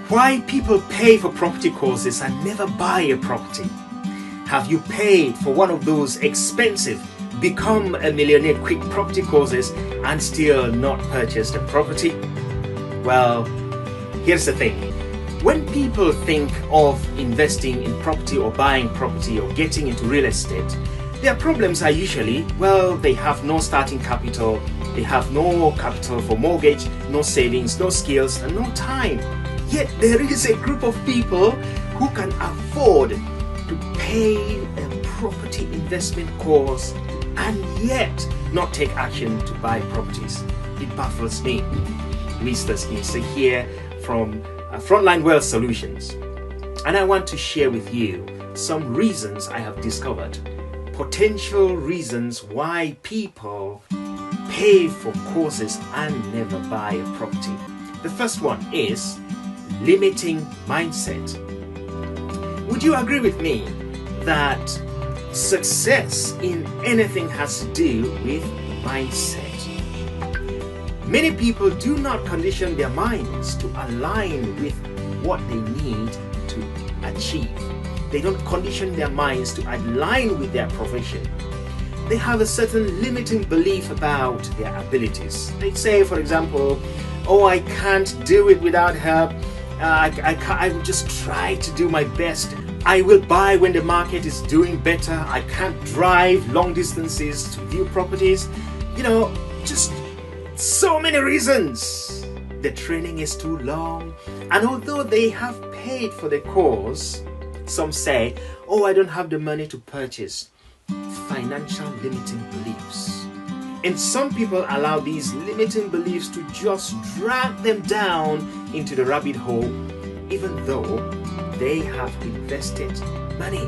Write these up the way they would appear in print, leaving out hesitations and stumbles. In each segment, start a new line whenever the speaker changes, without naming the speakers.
Why people pay for property courses and never buy a property? Have you paid for one of those expensive Become a Millionaire Quick property courses and still not purchased a property? Well, here's the thing. When people think of investing in property or buying property or getting into real estate, their problems are usually, well, they have no starting capital, they have no capital for mortgage, no savings, no skills, and no time. Yet there is a group of people who can afford to pay a property investment course and yet not take action to buy properties. It baffles me. Mr. Smith here from Frontline Wealth Solutions, and I want to share with you some reasons I have discovered, potential reasons why people pay for courses and never buy a property. The first one is limiting mindset. Would you agree with me that success in anything has to do with mindset? Many people do not condition their minds to align with what they need to achieve. They don't condition their minds to align with their profession. They have a certain limiting belief about their abilities. They say, for example, oh, I can't do it without help. I will just try to do my best. I will buy when the market is doing better. I can't drive long distances to view properties. Just so many reasons. The training is too long. And although they have paid for the course, some say, oh, I don't have the money to purchase. Financial limiting beliefs. And some people allow these limiting beliefs to just drag them down into the rabbit hole, even though they have invested money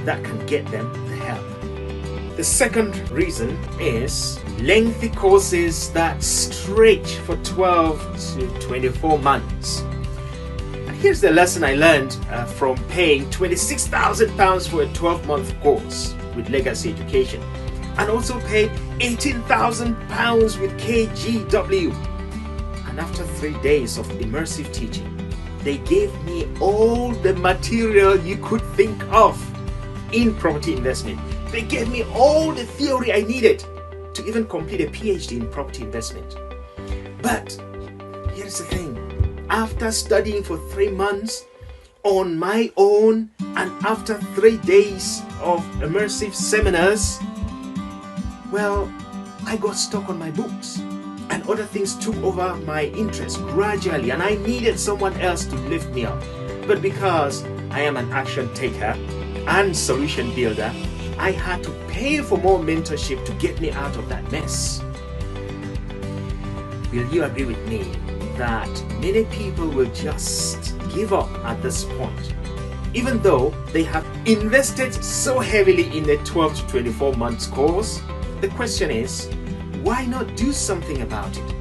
that can get them the help. The second reason is lengthy courses that stretch for 12 to 24 months. And here's the lesson I learned from paying £26,000 for a 12-month course with Legacy Education, and also paid £18,000 with KGW. And after 3 days of immersive teaching, they gave me all the material you could think of in property investment. They gave me all the theory I needed to even complete a PhD in property investment. But here's the thing. After studying for 3 months on my own, and after 3 days of immersive seminars, well, I got stuck on my books and other things took over my interest gradually, and I needed someone else to lift me up. But because I am an action taker and solution builder, I had to pay for more mentorship to get me out of that mess. Will you agree with me that many people will just give up at this point, even though they have invested so heavily in a 12 to 24 months course? The question is, why not do something about it?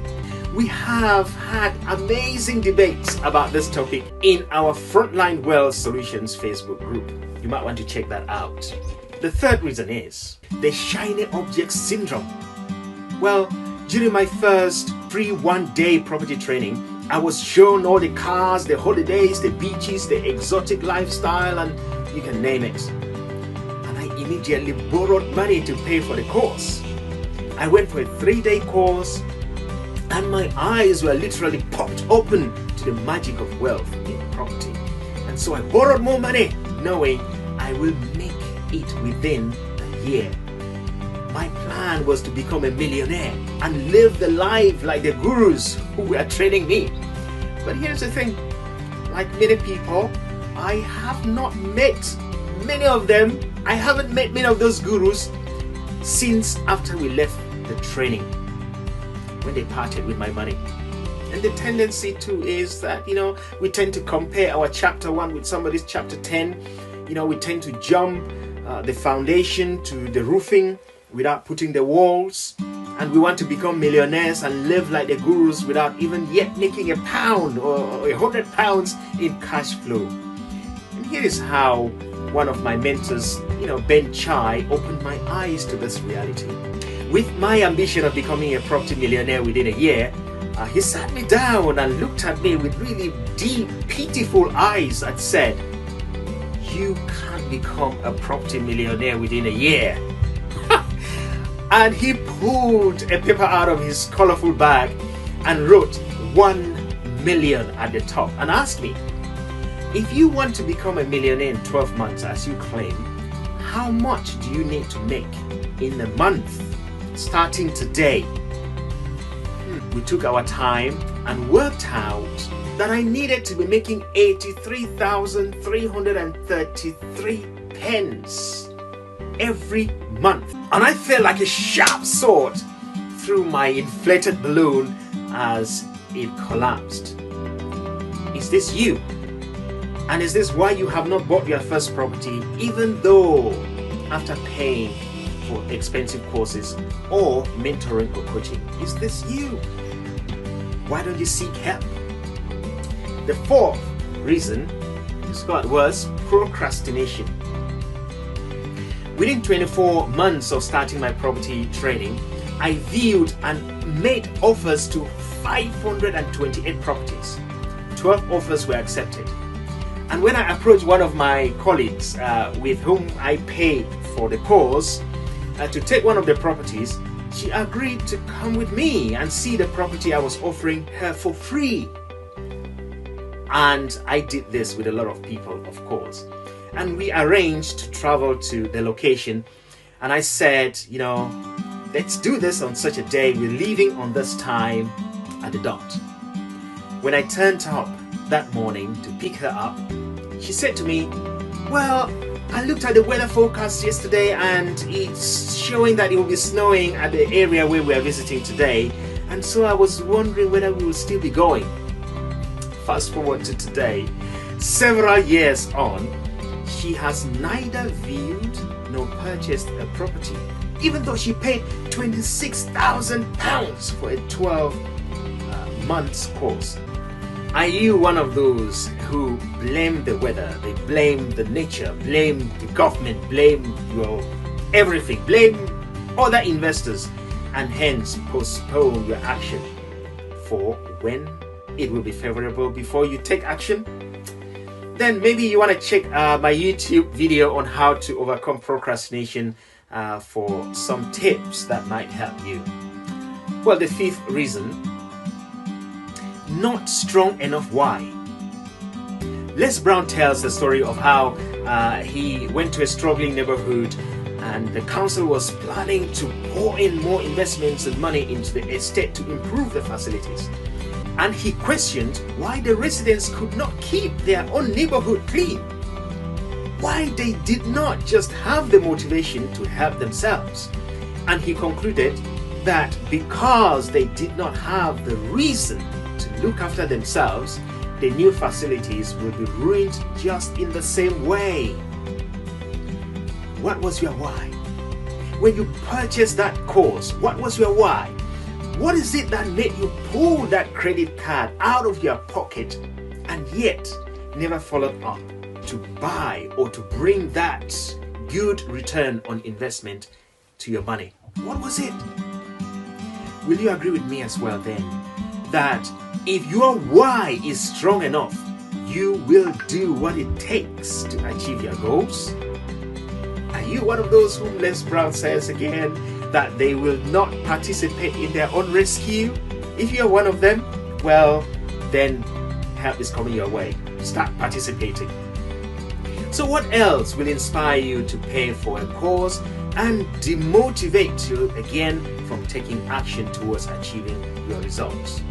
We have had amazing debates about this topic in our Frontline Wealth Solutions Facebook group. You might want to check that out. The third reason is the shiny object syndrome. Well, during my first free 1-day property training, I was shown all the cars, the holidays, the beaches, the exotic lifestyle, and you can name it. And I immediately borrowed money to pay for the course. I went for a 3-day course, and my eyes were literally popped open to the magic of wealth in property. And so I borrowed more money, knowing I will make it within a year. My plan was to become a millionaire and live the life like the gurus who were training me. But here's the thing, like many people, I have not met many of them. I haven't met many of those gurus since after we left the training, when they parted with my money. And the tendency too is that, we tend to compare our chapter 1 with somebody's chapter 10. We tend to jump the foundation to the roofing without putting the walls, and we want to become millionaires and live like the gurus without even yet making a pound or 100 pounds in cash flow. And here is how one of my mentors, Ben Chai, opened my eyes to this reality. With my ambition of becoming a property millionaire within a year, He sat me down and looked at me with really deep, pitiful eyes and said, "You can't become a property millionaire within a year." And he pulled a paper out of his colorful bag and wrote 1 million at the top and asked me, "If you want to become a millionaire in 12 months as you claim, how much do you need to make in a month starting today?" We took our time and worked out that I needed to be making 83,333 pence every month. And I felt like a sharp sword through my inflated balloon as it collapsed. Is this you? And is this why you have not bought your first property, even though after paying for expensive courses or mentoring or coaching? Is this you? Why don't you seek help? The fourth reason was procrastination. Within 24 months of starting my property trading, I viewed and made offers to 528 properties. 12 offers were accepted. And when I approached one of my colleagues with whom I paid for the course to take one of the properties, she agreed to come with me and see the property I was offering her for free. And I did this with a lot of people, of course. And we arranged to travel to the location. And I said, let's do this on such a day. We're leaving on this time at the dot. When I turned up that morning to pick her up, she said to me, "Well, I looked at the weather forecast yesterday and it's showing that it will be snowing at the area where we are visiting today. And so I was wondering whether we will still be going." Fast forward to today, several years on, she has neither viewed nor purchased a property, even though she paid £26,000 for a 12 months course. Are you one of those who blame the weather, they blame the nature, blame the government, blame everything, blame other investors, and hence postpone your action for when it will be favorable before you take action? Then maybe you want to check my YouTube video on how to overcome procrastination for some tips that might help you. Well, the fifth reason, not strong enough why. Les Brown tells the story of how he went to a struggling neighborhood and the council was planning to pour in more investments and money into the estate to improve the facilities. And he questioned why the residents could not keep their own neighborhood clean. Why they did not just have the motivation to help themselves. And he concluded that because they did not have the reason to look after themselves, the new facilities would be ruined just in the same way. What was your why? When you purchased that course, what was your why? What is it that made you pull that credit card out of your pocket and yet never followed up to buy or to bring that good return on investment to your money? What was it? Will you agree with me as well then that if your why is strong enough, you will do what it takes to achieve your goals? Are you one of those whom Les Brown says again that they will not participate in their own rescue? If you're one of them, well, then help is coming your way. Start participating. So what else will inspire you to pay for a course and demotivate you again from taking action towards achieving your results?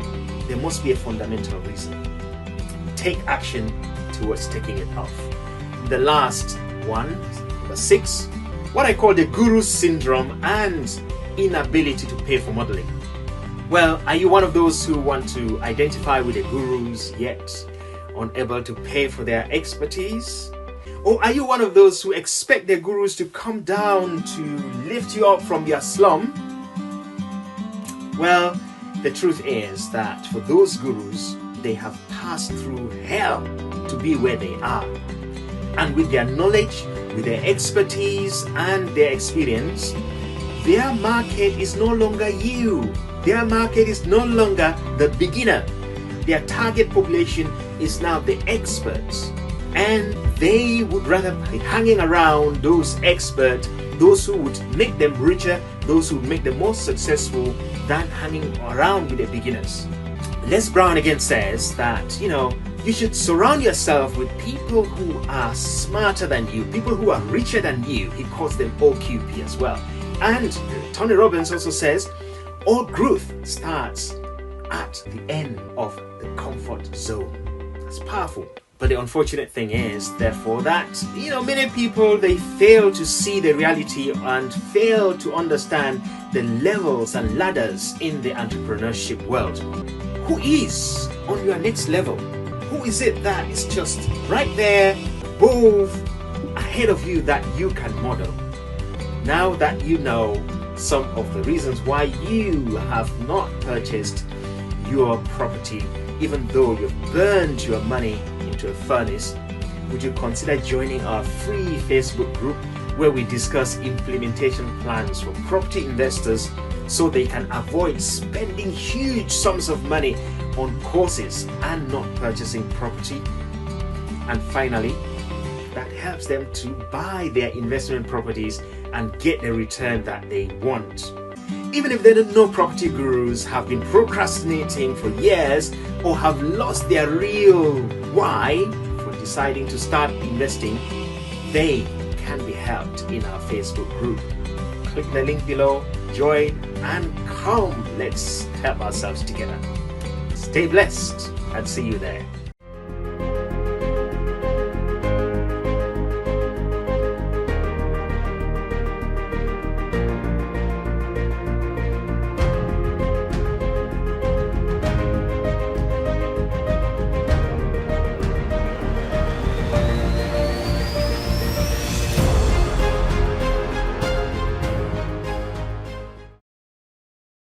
There must be a fundamental reason. Take action towards taking it off. The last one, number 6, what I call the guru syndrome and inability to pay for modeling. Well, are you one of those who want to identify with the gurus yet unable to pay for their expertise? Or are you one of those who expect the gurus to come down to lift you up from your slum? Well, the truth is that for those gurus, they have passed through hell to be where they are. And with their knowledge, with their expertise and their experience, their market is no longer you. Their market is no longer the beginner. Their target population is now the experts. And they would rather be hanging around those experts, those who would make them richer, those who would make them more successful, than hanging around with the beginners. Les Brown again says that, you should surround yourself with people who are smarter than you, people who are richer than you. He calls them OQP as well. And Tony Robbins also says, all growth starts at the end of the comfort zone. That's powerful. But the unfortunate thing is, therefore, that, many people, they fail to see the reality and fail to understand the levels and ladders in the entrepreneurship world. Who is on your next level? Who is it that is just right there, above, ahead of you that you can model? Now that you know some of the reasons why you have not purchased your property, even though you've burned your money into a furnace, would you consider joining our free Facebook group where we discuss implementation plans for property investors so they can avoid spending huge sums of money on courses and not purchasing property? And finally, that helps them to buy their investment properties and get the return that they want. Even if they don't know property gurus, have been procrastinating for years, or have lost their real why for deciding to start investing, they can be helped in our Facebook group. Click the link below, join, and come, let's help ourselves together. Stay blessed and see you there.